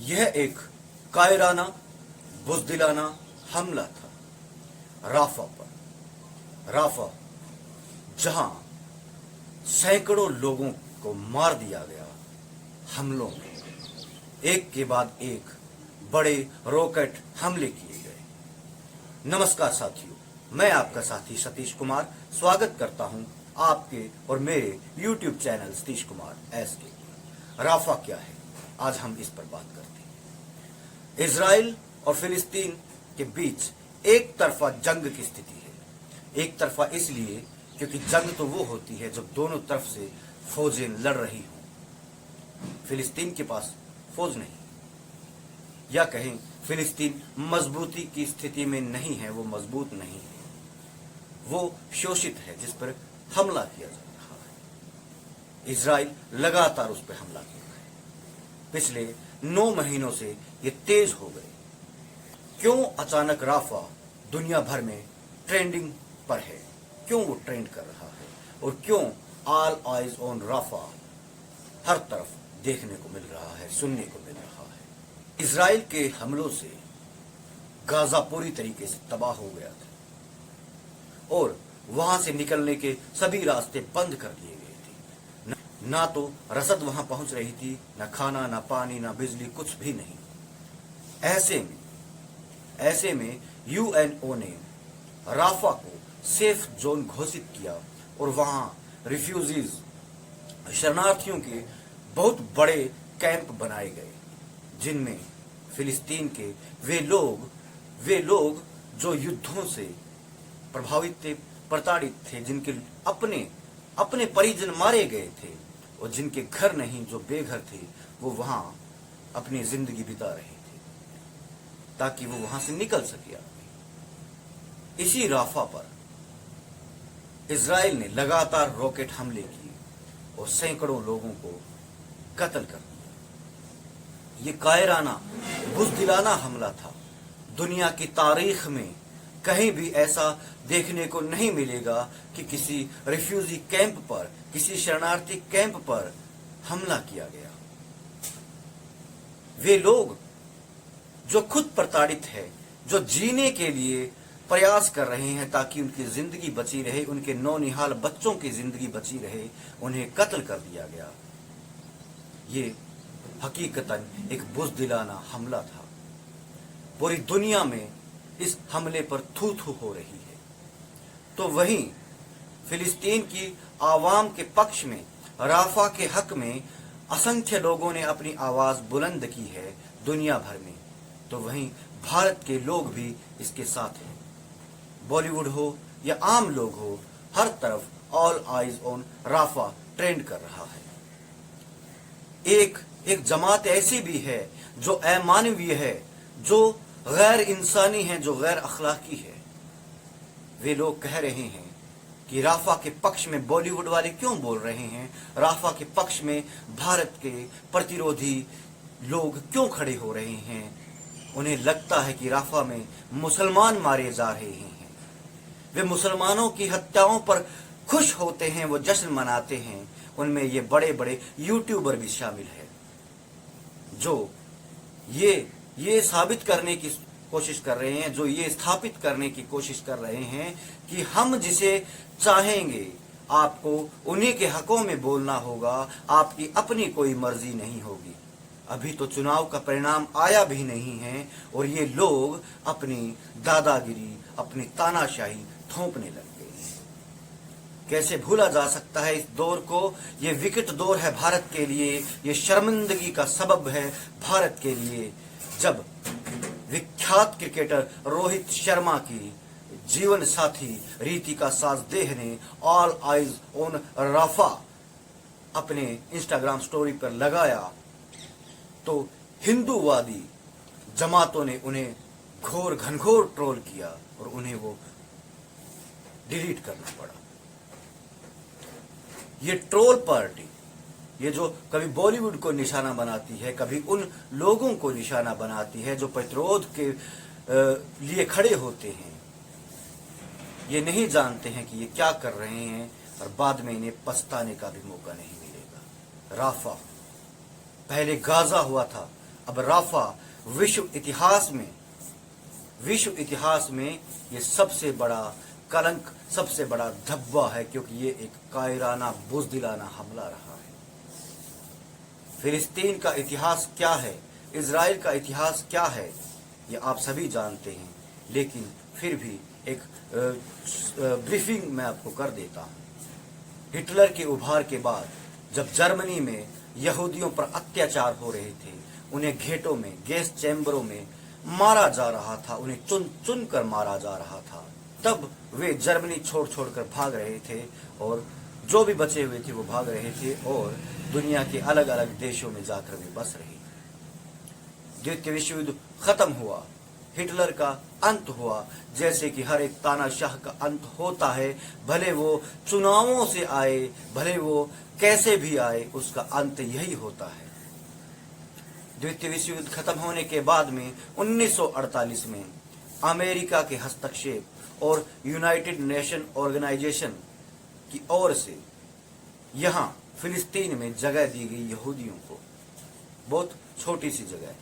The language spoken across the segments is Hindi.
यह एक कायराना बुज़दिलाना हमला था राफा पर। राफा जहां सैकड़ों लोगों को मार दिया गया हमलों में, एक के बाद एक बड़े रॉकेट हमले किए गए। नमस्कार साथियों, मैं आपका साथी सतीश कुमार स्वागत करता हूं आपके और मेरे YouTube channel Satish Kumar SK। Rafah क्या है, आज हम इस पर बात करते हैं। इजराइल और फिलिस्तीन के बीच एक तरफा जंग की स्थिति है। एक तरफा इसलिए क्योंकि जंग तो वो होती है जब दोनों तरफ से फौजें लड़ रही हों। फिलिस्तीन के पास फौज नहीं, या कहें फिलिस्तीन मजबूती की स्थिति में नहीं है, वो मजबूत नहीं है, वो शोषित है जिस पर हमला किया जा रहा है। इजराइल लगातार उस पर हमला कर रहा है। पिछले 9 महीनों से ये तेज हो गए। क्यों अचानक राफा दुनिया भर में ट्रेंडिंग पर है, क्यों वो ट्रेंड कर रहा है और क्यों ऑल आइज ऑन राफा हर तरफ देखने को मिल रहा है, सुनने को मिल रहा है। इजराइल के हमलों से गाजा पूरी तरीके से तबाह हो गया था और वहां से निकलने के सभी रास्ते बंद कर दिए गए थे। ना तो रसद वहां पहुंच रही थी, ना खाना, ना पानी, ना बिजली, कुछ भी नहीं। ऐसे में यूएनओ ने राफा को सेफ जोन घोषित किया और वहां रिफ्यूजीज, शरणार्थियों के बहुत बड़े कैंप बनाए गए, जिनमें फिलिस्तीन के वे लोग जो युद्धों से प्रभावित थे, प्रताड़ित थे, जिनके अपने परिजन मारे गए थे और जिनके घर नहीं, जो बेघर थे, वो वहां अपनी जिंदगी बिता रहे थे ताकि वो वहां से निकल सके। इसी राफा पर इजराइल ने लगातार रॉकेट हमले किए और सैकड़ों लोगों को कत्ल कर दिया। ये कायराना बुज़दिलाना हमला था। दुनिया की तारीख में कहीं भी ऐसा देखने को नहीं मिलेगा कि किसी रिफ्यूजी कैंप पर, किसी शरणार्थी कैंप पर हमला किया गया। वे लोग जो खुद प्रताड़ित है, जो जीने के लिए प्रयास कर रहे हैं ताकि उनकी जिंदगी बची रहे, उनके नौनिहाल बच्चों की जिंदगी बची रहे, उन्हें कत्ल कर दिया गया। ये हकीकतन एक बुज़दिलाना हमला था। पूरी दुनिया में इस हमले पर थू थू हो रही है। तो वहीं फिलिस्तीन की आवाम के पक्ष में, राफा के हक में असंख्य लोगों ने अपनी आवाज बुलंद की है दुनिया भर में। तो वहीं भारत के लोग भी इसके साथ हैं। बॉलीवुड हो या आम लोग हो, हर तरफ all eyes on Rafah trend कर रहा है। एक जमात ऐसी भी है जो अमानवीय है, जो गैर इंसानी है, जो गैर अखलाकी है। वे लोग कह रहे हैं कि राफा के पक्ष में बॉलीवुड वाले क्यों बोल रहे हैं, राफा के पक्ष में भारत के प्रतिरोधी लोग क्यों खड़े हो रहे हैं। उन्हें लगता है कि राफा में मुसलमान मारे जा रहे हैं। वे मुसलमानों की हत्याओं पर खुश होते हैं, वो जश्न मनाते हैं। उनमें ये बड़े बड़े यूट्यूबर भी शामिल है जो ये साबित करने की कोशिश कर रहे हैं, जो ये स्थापित करने की कोशिश कर रहे हैं कि हम जिसे चाहेंगे, आपको उन्हीं के हकों में बोलना होगा, आपकी अपनी कोई मर्जी नहीं होगी। अभी तो चुनाव का परिणाम आया भी नहीं है और ये लोग अपनी दादागिरी, अपनी तानाशाही थोपने लग गए हैं। कैसे भूला जा सकता है इस दौर को। ये विकट दौर है भारत के लिए, ये शर्मिंदगी का सबब है भारत के लिए, जब विख्यात क्रिकेटर रोहित शर्मा की जीवन साथी रितिका साजदेह ने ऑल आइज ऑन राफा अपने इंस्टाग्राम स्टोरी पर लगाया तो हिंदूवादी जमातों ने उन्हें घनघोर ट्रोल किया और उन्हें वो डिलीट करना पड़ा। ये ट्रोल पार्टी, ये जो कभी बॉलीवुड को निशाना बनाती है, कभी उन लोगों को निशाना बनाती है जो प्रतिरोध के लिए खड़े होते हैं, ये नहीं जानते हैं कि ये क्या कर रहे हैं और बाद में इन्हें पछताने का भी मौका नहीं मिलेगा। राफा पहले गाजा हुआ था, अब राफा विश्व इतिहास में ये सबसे बड़ा कलंक, सबसे बड़ा धब्बा है, क्योंकि ये एक कायराना बुज़दिलाना हमला रहा है। फिलिस्तीन का इतिहास क्या है, इजराइल का इतिहास क्या है, ये आप सभी जानते हैं, लेकिन फिर भी एक ब्रीफिंग मैं आपको कर देता हूँ। हिटलर के उभार के बाद जब जर्मनी में यहूदियों पर अत्याचार हो रहे थे, उन्हें घेटों में, गैस चैम्बरों में मारा जा रहा था, उन्हें चुन चुन कर मारा जा रहा था, तब वे जर्मनी छोड़ छोड़ कर भाग रहे थे, और जो भी बचे हुए थे वो भाग रहे थे और दुनिया के अलग अलग देशों में जाकर वे बस रहे थे। द्वितीय विश्व युद्ध खत्म हुआ, हिटलर का अंत हुआ, जैसे कि हर एक तानाशाह का अंत होता है, भले वो चुनावों से आए, भले वो कैसे भी आए, उसका अंत यही होता है। द्वितीय विश्व युद्ध खत्म होने के बाद में 1948 में अमेरिका के हस्तक्षेप और यूनाइटेड नेशन ऑर्गेनाइजेशन की ओर से यहाँ फिलिस्तीन में जगह दी गई यहूदियों को। बहुत छोटी सी जगह,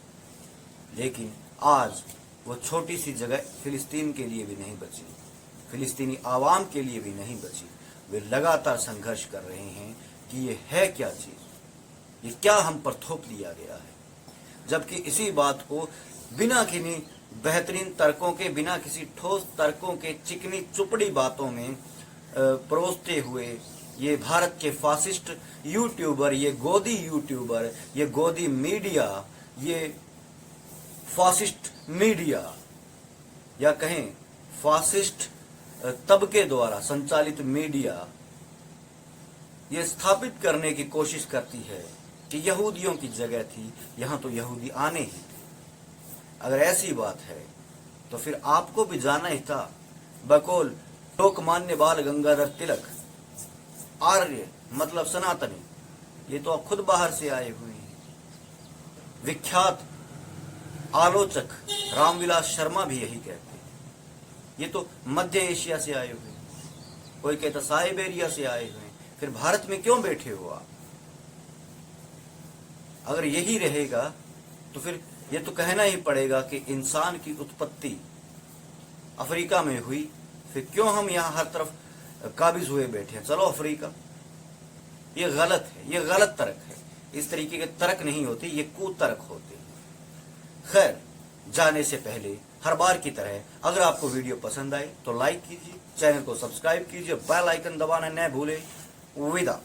लेकिन आज वो छोटी सी जगह फिलिस्तीन के लिए भी नहीं बची, फिलिस्तीनी आवाम के लिए भी नहीं बची। वे लगातार संघर्ष कर रहे हैं कि ये है क्या चीज, ये क्या हम पर थोप दिया गया है। जबकि इसी बात को बिना किन्हीं बेहतरीन तर्कों के, बिना किसी ठोस तर्कों के, चिकनी चुपड़ी बातों में परोसते हुए ये भारत के फासिस्ट यूट्यूबर, ये गोदी यूट्यूबर, ये गोदी मीडिया, ये फासिस्ट मीडिया, या कहें फासिस्ट तबके द्वारा संचालित मीडिया, ये स्थापित करने की कोशिश करती है कि यहूदियों की जगह थी, यहां तो यहूदी आने ही थे। अगर ऐसी बात है तो फिर आपको भी जाना ही था। बकौल लोकमान्य बाल गंगाधर तिलक, आर्य मतलब सनातनी, ये तो आप खुद बाहर से आए हुए हैं। विख्यात आलोचक रामविलास शर्मा भी यही कहते हैं, ये तो मध्य एशिया से आए हुए हैं, कोई कहता साइबेरिया से आए हुए हैं, फिर भारत में क्यों बैठे हो आप? अगर यही रहेगा तो फिर ये तो कहना ही पड़ेगा कि इंसान की उत्पत्ति अफ्रीका में हुई, फिर क्यों हम यहाँ हर तरफ काबिज हुए बैठे हैं, चलो अफ्रीका। ये गलत है, ये गलत तर्क है। इस तरीके के तर्क नहीं होते, ये कुतर्क होते हैं। खैर, जाने से पहले हर बार की तरह अगर आपको वीडियो पसंद आए तो लाइक कीजिए, चैनल को सब्सक्राइब कीजिए, बेल आइकन दबाना न भूले। विदा।